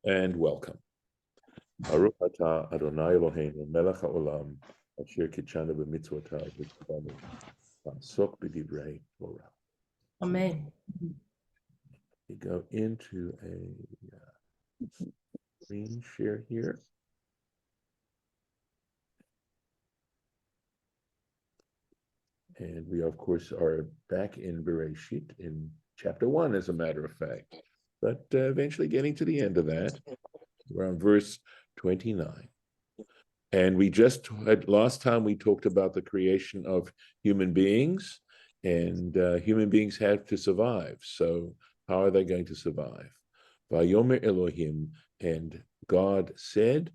and welcome. Baruch atah Adonai Eloheinu melech haolam asher kitshanu b'mitzvotav v'tzivanu la'asok b'divrei Torah. Amen. We go into a screen share here. And we, of course, are back in Bereshit in chapter 1, as a matter of fact, but eventually getting to the end of that. We're on verse 29. And we just had, last time we talked about the creation of human beings, and human beings have to survive. So how are they going to survive? Vayomer Elohim, and God said,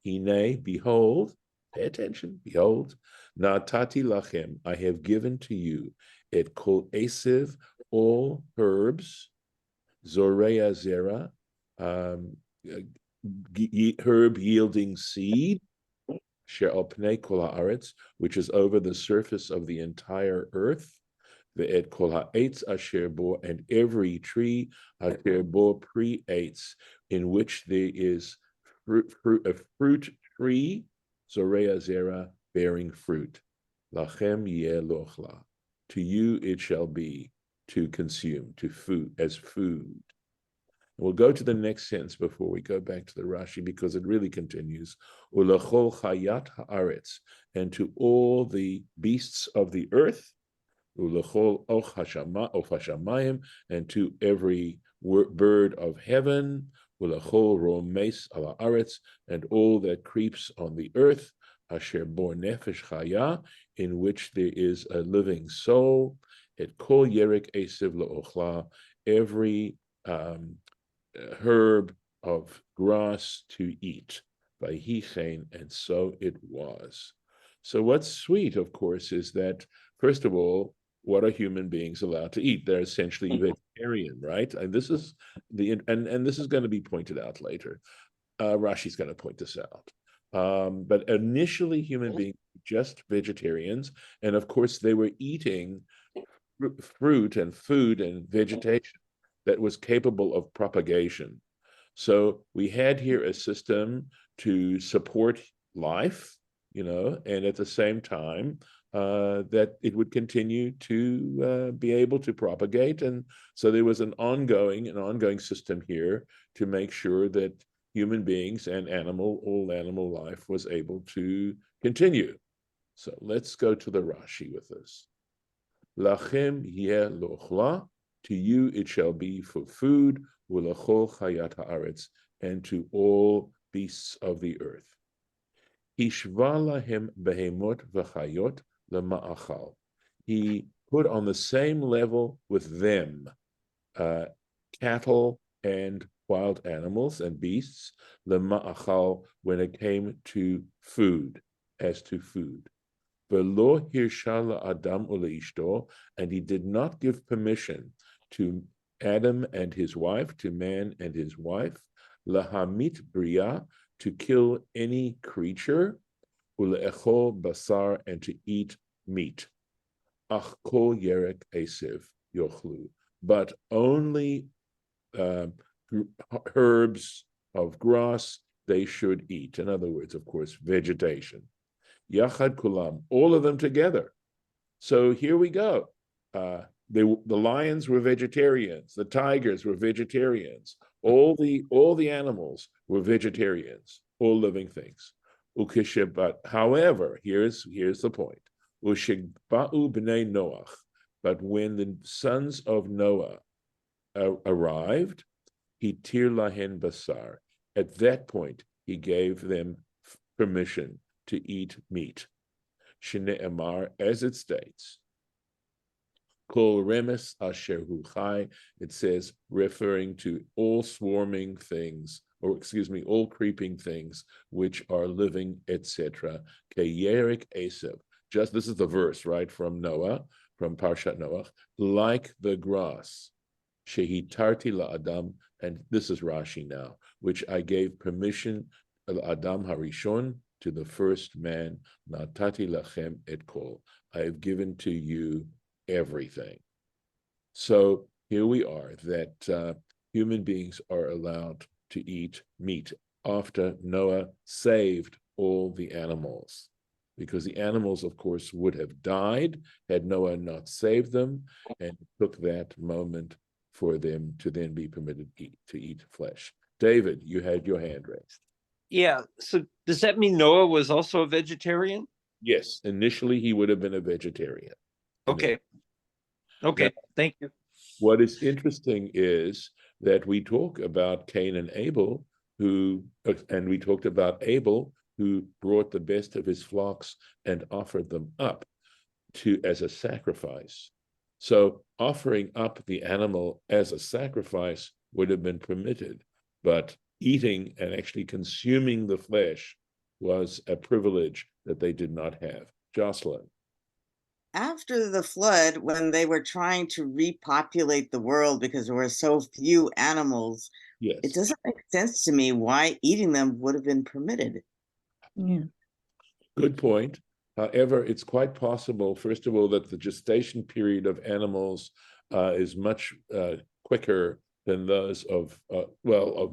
Hine, behold, pay attention, behold, Natati lachem, I have given to you, et kol esev, all herbs, zorea zera, herb yielding seed, which is over the surface of the entire earth, ve'et kol ha'etz asher bo, and every tree asher bo pre-eitz, in which there is a fruit tree, zorea zera, bearing fruit. Lachem yeh lochla, to you it shall be to consume, to food, as food. We'll go to the next sentence before we go back to the Rashi, because it really continues. Ulachol chayat haaretz, and to all the beasts of the earth, ulachol och hashamayim, and to every bird of heaven, ulachol romes ala aretz, and all that creeps on the earth, asher bor nefesh chaya, in which there is a living soul, et kol yerek esev la'ochla, every herb of grass to eat, by Hichain, and so it was. So what's sweet, of course, is that, first of all, what are human beings allowed to eat? They're essentially vegetarian, right? And this is and this is going to be pointed out later. Rashi's going to point this out. But initially, human beings were just vegetarians, and of course, they were eating fruit and food and vegetation that was capable of propagation. So we had here a system to support life, and at the same time that it would continue to be able to propagate. And so there was an ongoing system here to make sure that human beings and all animal life was able to continue. So let's go to the Rashi with this. Lachem yeh lochla, to you it shall be for food, ulachol chayat haaretz, and to all beasts of the earth. Hishva lahem behemot v'chayot lema'achal. He put on the same level with them cattle and wild animals and beasts, lema'achal, when it came to food, as to food. V'lo hirsha Adam uleishto, and he did not give permission to Adam and his wife, to man and his wife, lahamit bria, to kill any creature, uleechol basar, and to eat meat. Ach kol yerek esev yochlu, but only herbs of grass they should eat. In other words, of course, vegetation. Yachad kulam, all of them together. So here we go. The lions were vegetarians. The tigers were vegetarians. All the animals were vegetarians. All living things. But however, here's the point. Ushigba'u b'nei Noach. But when the sons of Noah arrived, he tir lahen basar. At that point, he gave them permission to eat meat. Shne'emar, as it states, Kol remes asher hu chai, it says, referring to all swarming things, all creeping things which are living, etc. Keyerik esev. Just this is the verse, right, from Noah, from Parshat Noach, like the grass. Shehitarti la'adam, and this is Rashi now, which I gave permission, Adam harishon, to the first man, natati lachem et kol, I have given to you everything. So here we are, that human beings are allowed to eat meat after Noah saved all the animals. Because the animals, of course, would have died had Noah not saved them, and it took that moment for them to then be permitted to eat flesh. David, you had your hand raised. Yeah. So does that mean Noah was also a vegetarian? Yes, initially he would have been a vegetarian. Okay. Okay. Now, thank you. What is interesting is that we talk about Cain and Abel, and we talked about Abel, who brought the best of his flocks and offered them up as a sacrifice. So offering up the animal as a sacrifice would have been permitted, but eating and actually consuming the flesh was a privilege that they did not have. Jocelyn. After the flood, when they were trying to repopulate the world because there were so few animals, it Yes. doesn't make sense to me why eating them would have been permitted. Yeah. Good point. However, it's quite possible, first of all, that the gestation period of animals is much quicker than those of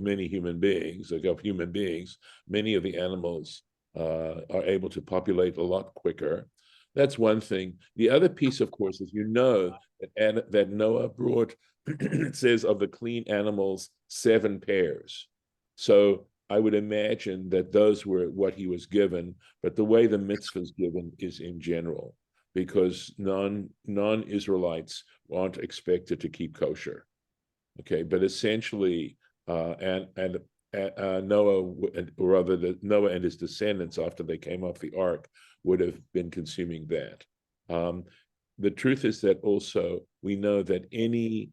many human beings. Like of human beings, many of the animals are able to populate a lot quicker. That's one thing. The other piece, of course, is that Noah brought, it says, of the clean animals, 7 pairs. So I would imagine that those were what he was given, but the way the mitzvah is given is in general, because non-Israelites aren't expected to keep kosher. Okay, but essentially, Noah, or rather, Noah and his descendants, after they came off the ark, would have been consuming that. The truth is that also we know that any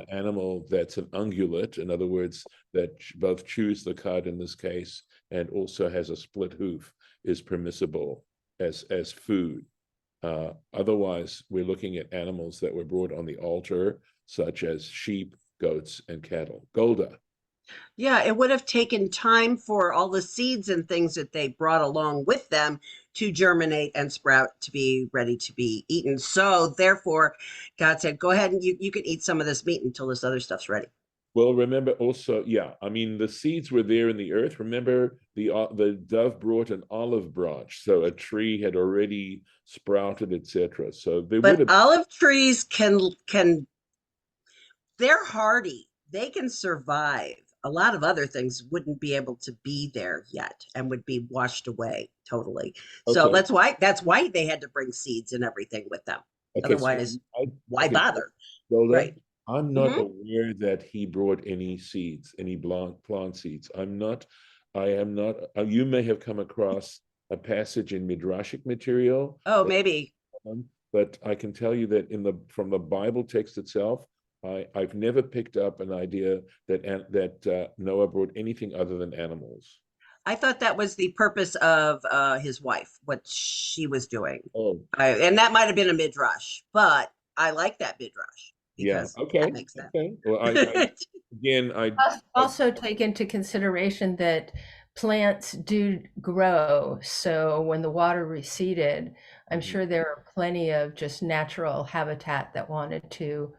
animal that's an ungulate, in other words, that both chews the cud in this case and also has a split hoof, is permissible as food. Otherwise, we're looking at animals that were brought on the altar, such as sheep, goats, and cattle. Golda. Yeah, it would have taken time for all the seeds and things that they brought along with them to germinate and sprout to be ready to be eaten. So therefore, God said, go ahead and you can eat some of this meat until this other stuff's ready. Well, remember also, yeah, I mean, the seeds were there in the earth. Remember, the dove brought an olive branch, so a tree had already sprouted, etc. So there would have. Olive trees can they're hardy. They can survive. A lot of other things wouldn't be able to be there yet and would be washed away totally. So Okay. that's why they had to bring seeds and everything with them. Okay, Otherwise, so why bother? Golda, Right. I'm not aware that he brought any seeds, any plant seeds. I am not. You may have come across a passage in Midrashic material. Oh, maybe. But I can tell you that from the Bible text itself, I've never picked up an idea that Noah brought anything other than animals. I thought that was the purpose of his wife, what she was doing. Oh, And that might have been a midrash, but I like that midrash because okay, that makes sense. Okay. Well, I also take into consideration that plants do grow. So when the water receded, I'm sure there are plenty of just natural habitat that wanted to,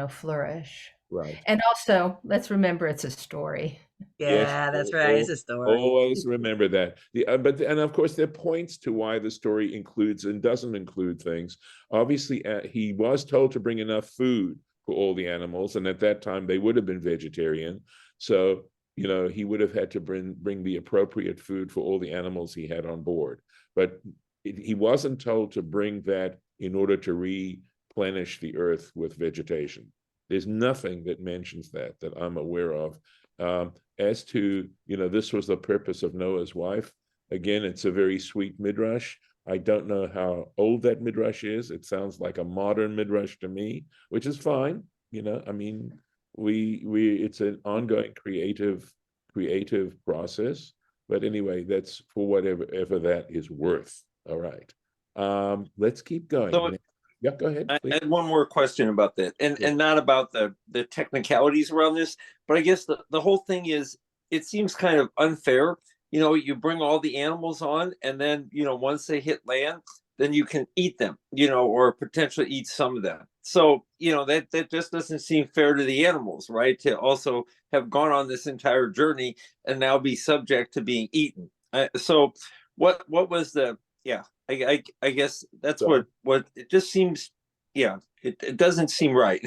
flourish. Right. And also, let's remember it's a story. Yeah, that's right. It's a story. Always remember that. And of course, there are points to why the story includes and doesn't include things. Obviously, he was told to bring enough food for all the animals, and at that time they would have been vegetarian. So he would have had to bring the appropriate food for all the animals he had on board. But he wasn't told to bring that in order to replenish the earth with vegetation. There's nothing that mentions that I'm aware of. As to, this was the purpose of Noah's wife. Again, it's a very sweet midrash. I don't know how old that midrash is. It sounds like a modern midrash to me, which is fine. I mean, it's an ongoing creative process. But anyway, that's for whatever that is worth. All right. Let's keep going. So, yeah, go ahead. I had one more question about that, and not about the technicalities around this, but I guess the whole thing is, it seems kind of unfair. You bring all the animals on, and then once they hit land, then you can eat them, or potentially eat some of them. So, that just doesn't seem fair to the animals, right? To also have gone on this entire journey and now be subject to being eaten. So what was the, yeah, I guess that's So, what it just seems, yeah, it doesn't seem right.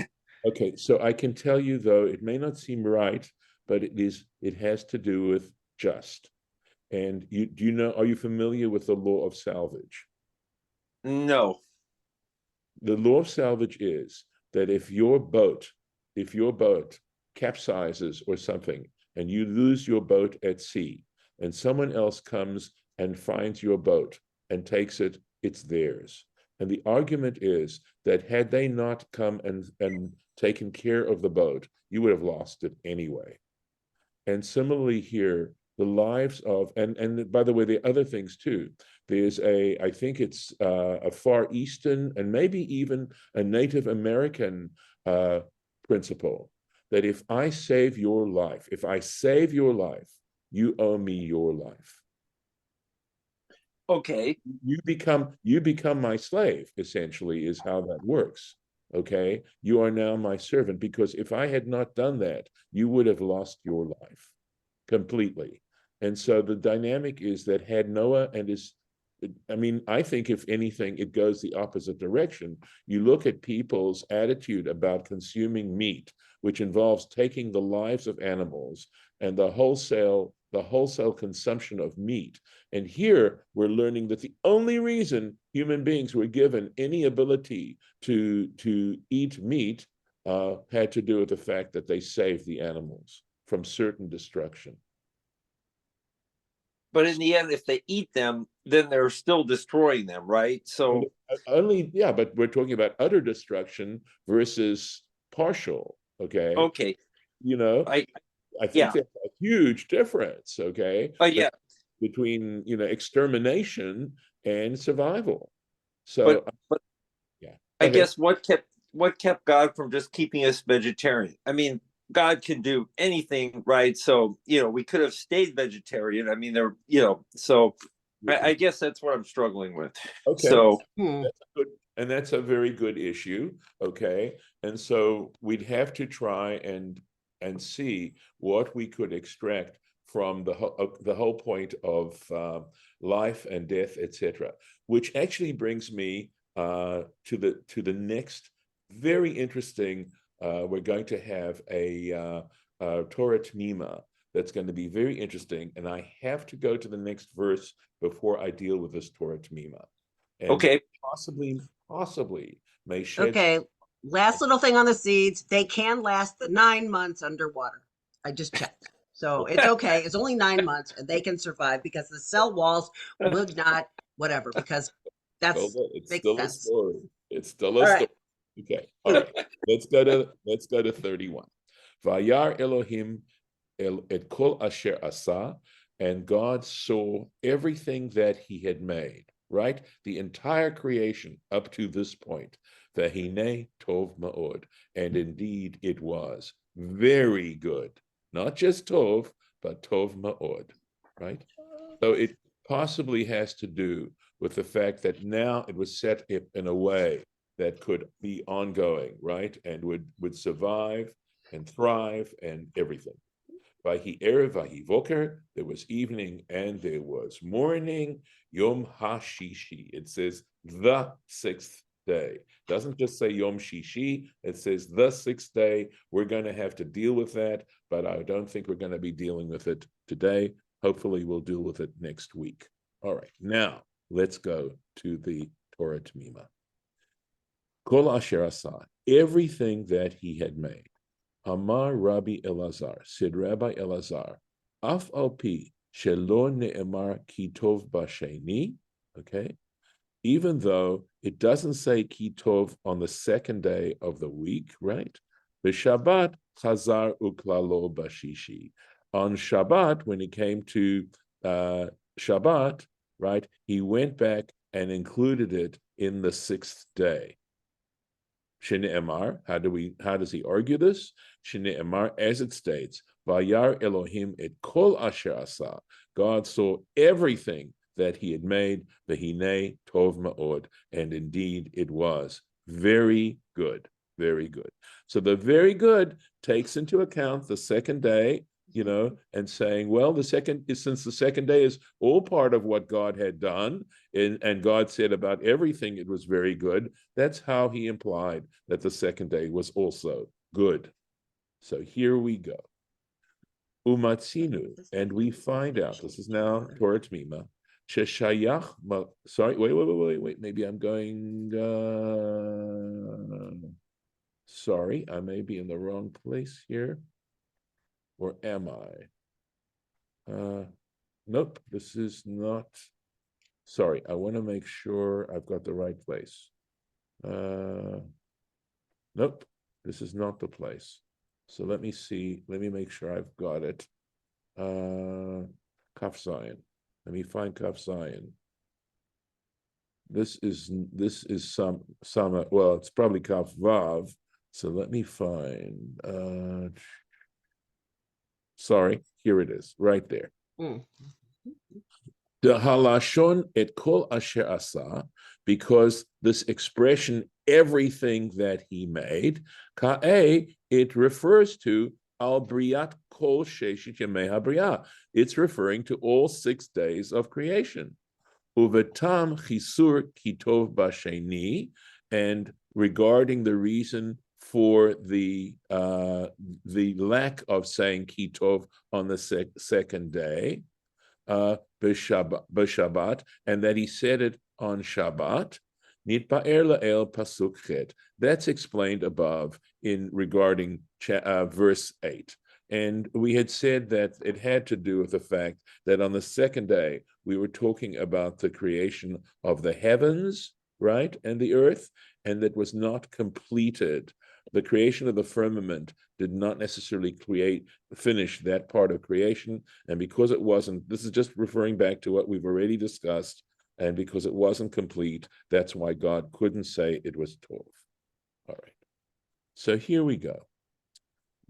okay, so I can tell you, though, it may not seem right, but it has to do with just. And are you familiar with the law of salvage? No. The law of salvage is that if your boat capsizes or something, and you lose your boat at sea, and someone else comes and finds your boat and takes it, it's theirs. And the argument is that had they not come and taken care of the boat, you would have lost it anyway. And similarly here, the lives of, and by the way, there are other things too. There's I think it's a Far Eastern and maybe even a Native American principle that if I save your life, you owe me your life. Okay. You become my slave, essentially, is how that works. Okay, you are now my servant, because if I had not done that, you would have lost your life completely. And so the dynamic is that had Noah I think if anything, it goes the opposite direction. You look at people's attitude about consuming meat, which involves taking the lives of animals and the wholesale consumption of meat. And here we're learning that the only reason human beings were given any ability to eat meat had to do with the fact that they saved the animals from certain destruction. But in the end, if they eat them, then they're still destroying them, right? So but we're talking about utter destruction versus partial. Okay. okay. I think Yeah. there's a huge difference. Okay. Yeah. Between extermination and survival. So but yeah. I guess what kept God from just keeping us vegetarian? I mean, God can do anything, right? So, we could have stayed vegetarian. I mean, so I guess that's what I'm struggling with. Okay. So, that's a very good issue. Okay. And so we'd have to try and see what we could extract from the whole point of life and death, etc. Which actually brings me to the next very interesting. We're going to have a Torah T'mimah that's going to be very interesting, and I have to go to the next verse before I deal with this Torah T'mimah. And okay, possibly may shed. Okay, last little thing on the seeds. They can last the 9 months underwater. I just checked. So it's okay. It's only 9 months and they can survive because the cell walls would not, whatever, because that's It's makes still sense. a story. It's still a All story. right. Okay. All right. Let's go to 31. Vayar Elohim et kol asher asa, and God saw everything that he had made, right? The entire creation up to this point. Vahine tov ma'od, and indeed it was very good. Not just tov, but tov ma'od, right? So it possibly has to do with the fact that now it was set up in a way that could be ongoing, right? And would survive and thrive and everything. Vahi erev, vahi voker, there was evening and there was morning. Yom HaShishi, it says the sixth day. It doesn't just say Yom Shishi, it says the sixth day. We're going to have to deal with that, but I don't think we're going to be dealing with it today. Hopefully we'll deal with it next week. All right, now let's go to the Torah T'mimah. Kol asher asa, everything that he had made. Amar Rabbi Elazar, said Rabbi Elazar, Af al pi shelo ne'emar ki tov b'sheni, okay, even though it doesn't say ki tov on the second day of the week, right? B'Shabbat chazar uklalo b'shishi. On Shabbat, when it came to Shabbat, right, he went back and included it in the sixth day. Shne'emar, how does he argue this? Shne'emar, as it states, Vayar Elohim et kol asher asa. God saw everything that he had made, v'hinei tov ma'od, and indeed it was Very good. Very good. So the very good takes into account the second day, and saying, well, since the second day is all part of what God had done, and God said about everything it was very good, that's how he implied that the second day was also good. So here we go. Umatzinu, and we find out, this is now Torah T'mimah, Sheshayach, sorry, wait, maybe I'm going, sorry, I may be in the wrong place here. Or am I? Nope, this is not, sorry, I want to make sure I've got the right place. Nope, this is not the place. So let me see, let me make sure I've got it. Kaf Zion. Let me find Kaf Zion. This is some well, it's probably Kaf Vav. So let me find sorry, here it is, right there. The halashon et kol asher asa, because this expression, everything that he made, ka'e, it refers to al briat kol sheshit yamei habriah. It's referring to all 6 days of creation. Uvetam chisur kitov basheni, and regarding the reason for the lack of saying kitov on the second day, b'Shabbat, and that he said it on Shabbat, nitpa'er la'el pasuk chet. That's explained above in regarding verse 8. And we had said that it had to do with the fact that on the second day, we were talking about the creation of the heavens, right, and the earth, and that was not completed. The creation of the firmament did not necessarily finish that part of creation. And because it wasn't, this is just referring back to what we've already discussed, and because it wasn't complete, that's why God couldn't say it was Tov. All right. So here we go.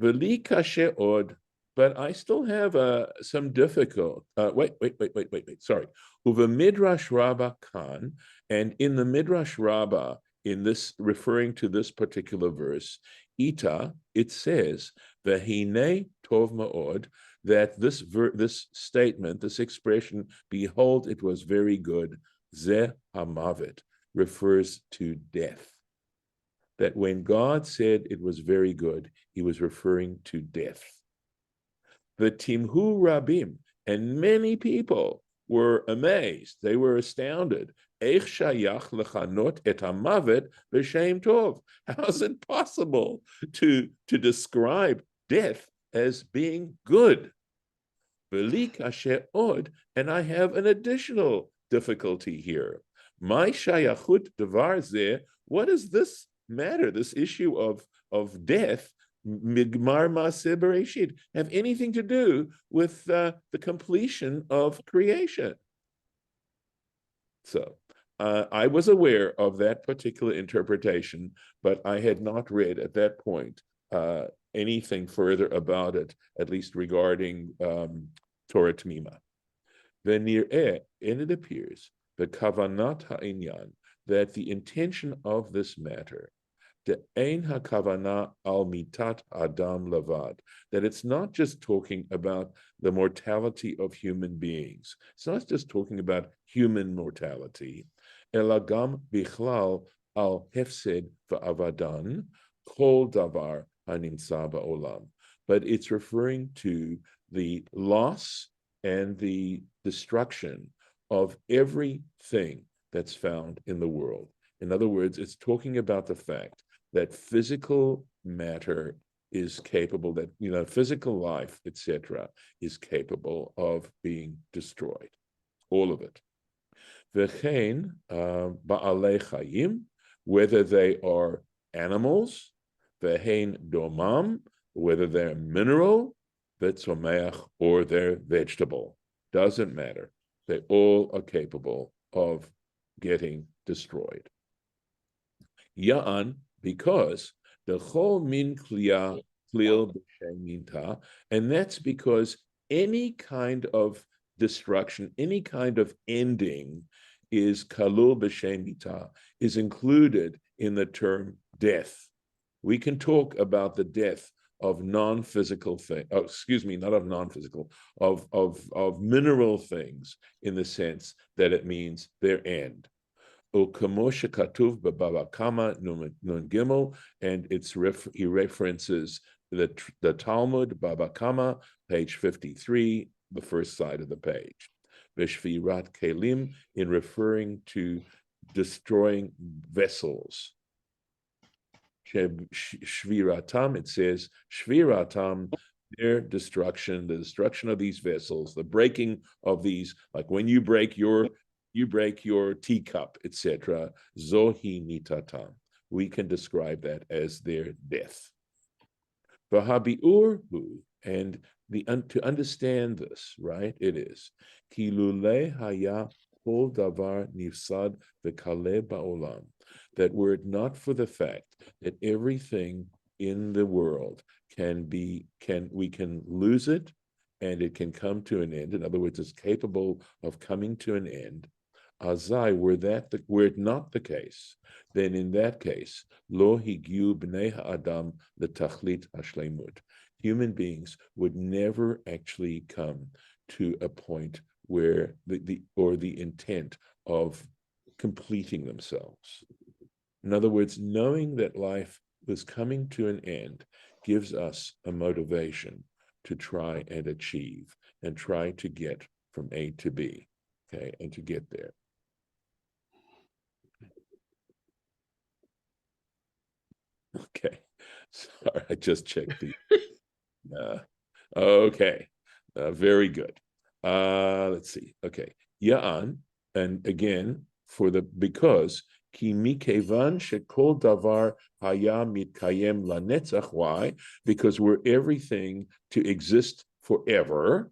V'li kashe od, but I still have some difficult. Wait. Sorry. Uva midrash rabbah kan, and in the midrash rabbah, in this referring to this particular verse, ita, it says v'hinei tov ma'od, that this statement, this expression, behold, it was very good, zeh hamavet, refers to death. That when God said it was very good, he was referring to death. The timhu rabim, and many people were amazed, they were astounded. Eich shayach lechanot et hamavet b'shem tov. How is it possible to describe death as being good? V'li kashe od, and I have an additional difficulty here. My shayachut devar zeh, what does this matter, this issue of death, migmar maaseh bereshit, have anything to do with the completion of creation? So I was aware of that particular interpretation, but I had not read at that point anything further about it, at least regarding Torah T'mimah. V'nir'eh, and it appears, the kavanat ha'inyan, that the intention of this matter, the ein hakavana al mitat adam lavad, that it's not just talking about the mortality of human beings. It's not just talking about human mortality. Elagam bichlal al hefsed va'avadan kol davar haninsa ba'olam. But it's referring to the loss and the destruction of everything that's found in the world. In other words, it's talking about the fact that physical matter is capable, that, physical life, etc., is capable of being destroyed. All of it. V'chein ba'alei chayim, whether they are animals, v'chein domam, whether they're mineral, v'tzomeach, or they're vegetable. Doesn't matter. They all are capable of getting destroyed. Ya'an, because the chol min kliyah klil b'shem minta, and that's because any kind of destruction, any kind of ending is kalul b'shem minta, is included in the term death. We can talk about the death of non-physical things, not of non-physical, of mineral things, in the sense that it means their end. And he references the Talmud, Baba Kama, page 53, the first side of the page. Veshvirat Kelim, in referring to destroying vessels. Shviratam, it says, Shviratam, their destruction, the destruction of these vessels, the breaking of these, like when you break your teacup, etc. Zohi nitatam. We can describe that as their death. Vahabiurhu, and to understand this, right? It is kilule haya kol davar nifsad v'kaleh ba'olam. That were it not for the fact that everything in the world we can lose it and it can come to an end. In other words, it's capable of coming to an end. Azai, were it not the case, then in that case, lo higyu bnei ha'adam letachlit hashleimut. Human beings would never actually come to a point where the intent of completing themselves. In other words, knowing that life was coming to an end gives us a motivation to try and achieve and try to get from A to B, okay, and to get there. Okay, sorry, I just checked the. Okay, very good. Let's see. Okay, Ya'an, and again because ki mikevan shekol davar haya mitkayem lanetzach. Why? Because were everything to exist forever,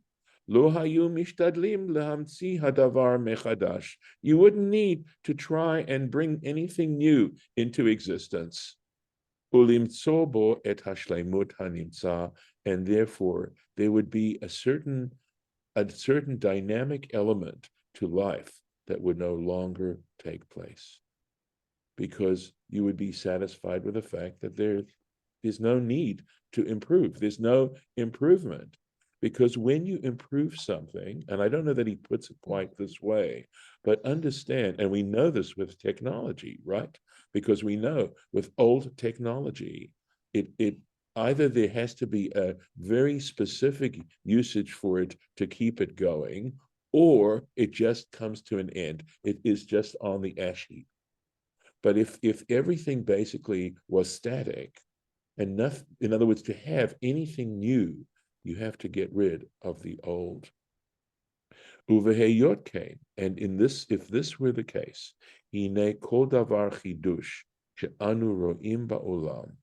lo hayu mishtadlim lahamtzi hadavar mechadash. You wouldn't need to try and bring anything new into existence. Ulimtso bo et hashleimut hanimtza, and therefore there would be a certain dynamic element to life that would no longer take place, because you would be satisfied with the fact that there's no need to improve. There's no improvement, because when you improve something, and I don't know that he puts it quite this way, but understand, and we know this with technology, right? Because we know with old technology, it either there has to be a very specific usage for it to keep it going, or it just comes to an end. It is just on the ash heap. But if everything basically was static, and nothing, in other words, to have anything new, you have to get rid of the old. Uveheyot came, and if this were the case, hine kol davar chidush she'anu ro'im ba'olam.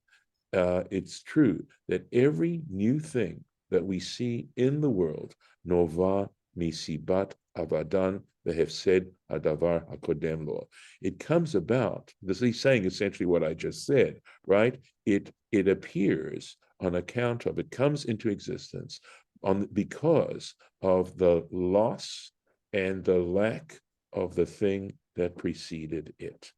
It's true that every new thing that we see in the world, nova misibat avadan vehefsed hadavar hakodem lo. It comes about. He's saying essentially what I just said, right? It appears on account of, it comes into existence because of the loss and the lack of the thing that preceded it.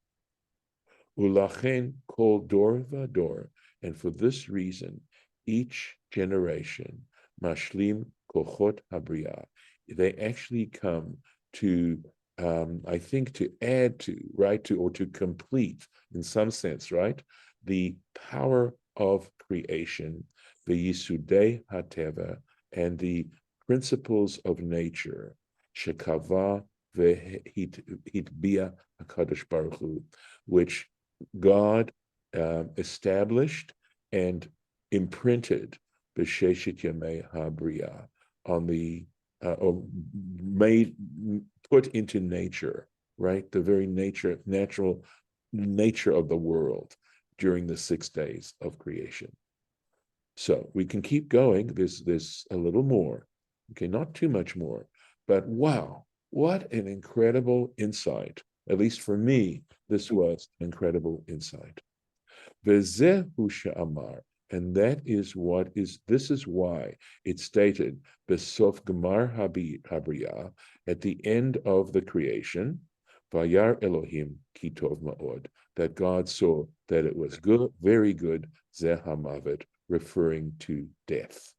Ulachen kol dor vador, and for this reason, each generation, mashlim kochot habriya, they actually come to, I think, to add to, right, or to complete, in some sense, right, the power of creation, the yisudei hateva, and the principles of nature, shekava vehitbia hakadosh baruch hu, which God established and imprinted b'sheshet yamei habriya, on the or put into nature, right? The very natural nature of the world during the 6 days of creation. So we can keep going. There's a little more, okay, not too much more, but wow, what an incredible insight. At least for me, this was incredible insight. Vezehu she'amar, and this is why it's stated besof gemar habriya, at the end of the creation, Vayar Elohim ki tov ma'od, that God saw that it was good, very good, zeh hamavet, referring to death.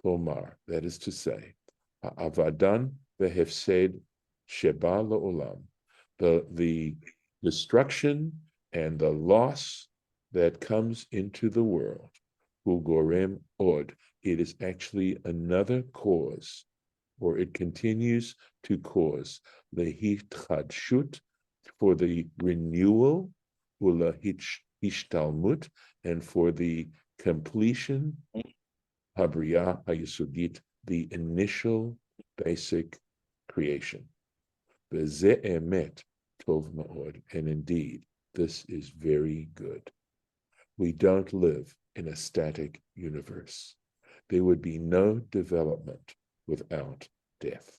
Omar, that is to say, Avadan vehefsed sheba la'olam, the destruction and the loss that comes into the world, hu gorem od, it is actually another cause, or it continues to cause the hitchadshut, for the renewal, ula hishtalmut, and for the completion, habriya hayesudit, the initial basic creation. V'zeh emet tov ma'od, and indeed, this is very good. We don't live in a static universe. There would be no development without death.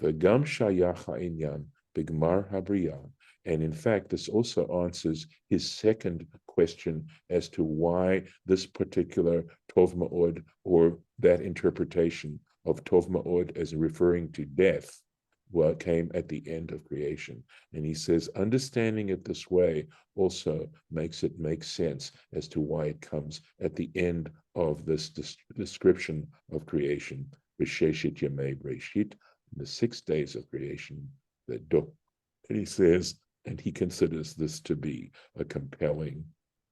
V'gam shayach ha'inyan b'gmar habriya, and in fact, this also answers his second question as to why this particular tov ma'od, or that interpretation of tov ma'od as referring to death, came at the end of creation. And he says, understanding it this way also makes it make sense as to why it comes at the end of this description of creation, B'sheshet Yemei Breshit, the 6 days of creation, and he says, and he considers this to be a compelling,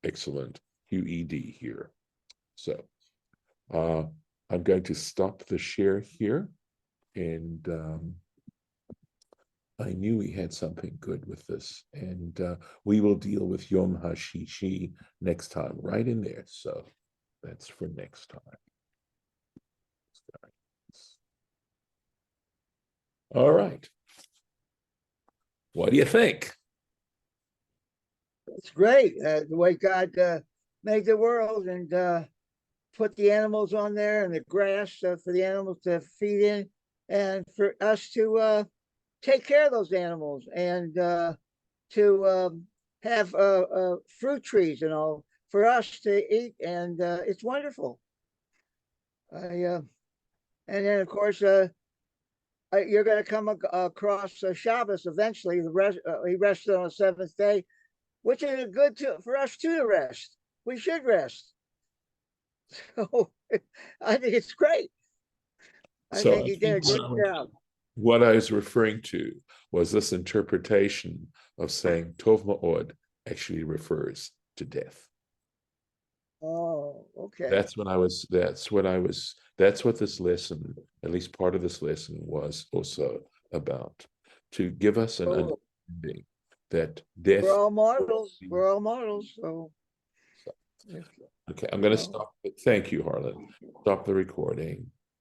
excellent QED here. So I'm going to stop the share here, and I knew we had something good with this, and we will deal with Yom HaShishi next time, right in there. So that's for next time. All right. What do you think? It's great, the way God made the world and put the animals on there and the grass for the animals to feed in, and for us to take care of those animals, and to have fruit trees and all for us to eat, and it's wonderful. And then of course you're going to come across Shabbos eventually. He rested on the seventh day, which is good for us too to rest. We should rest. So I think it's great. I think he did a good job. What I was referring to was this interpretation of saying Tov Ma'od actually refers to death. Oh, okay. That's what this lesson, at least part of this lesson, was also about, to give us an understanding that death. We're all mortals. We're all mortals. So. Okay, I'm going to stop. Thank you, Harlan. Stop the recording.